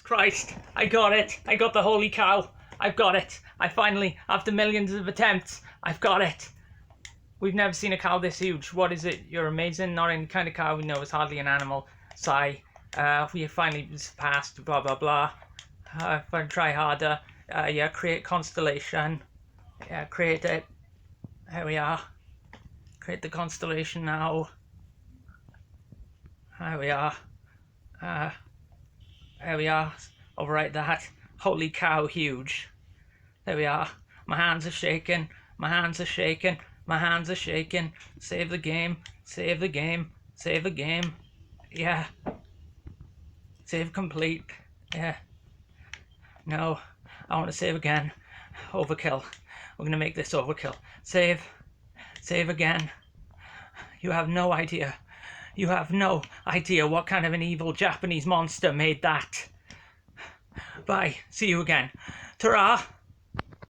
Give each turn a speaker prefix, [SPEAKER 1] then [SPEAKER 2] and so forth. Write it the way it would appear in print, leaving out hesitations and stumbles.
[SPEAKER 1] Christ, I got it. I got the holy cow. I've got it. I finally, after millions of attempts, I've got it. We've never seen a cow this huge. What is it? You're amazing. Not any kind of cow we know. It's hardly an animal. Sigh. We finally surpassed. Blah, blah, blah. If I try harder. Yeah, create constellation. Yeah, create it. There we are. Create the constellation now. There we are. There we are. Overwrite that. Holy cow, huge. There we are. My hands are shaking. My hands are shaking. My hands are shaking. Save the game. Save the game. Save the game. Yeah. Save complete. Yeah. No. I want to save again. Overkill. We're going to make this overkill. Save. Save again. You have no idea. You have no idea what kind of an evil Japanese monster made that. Bye. See you again. Ta-ra!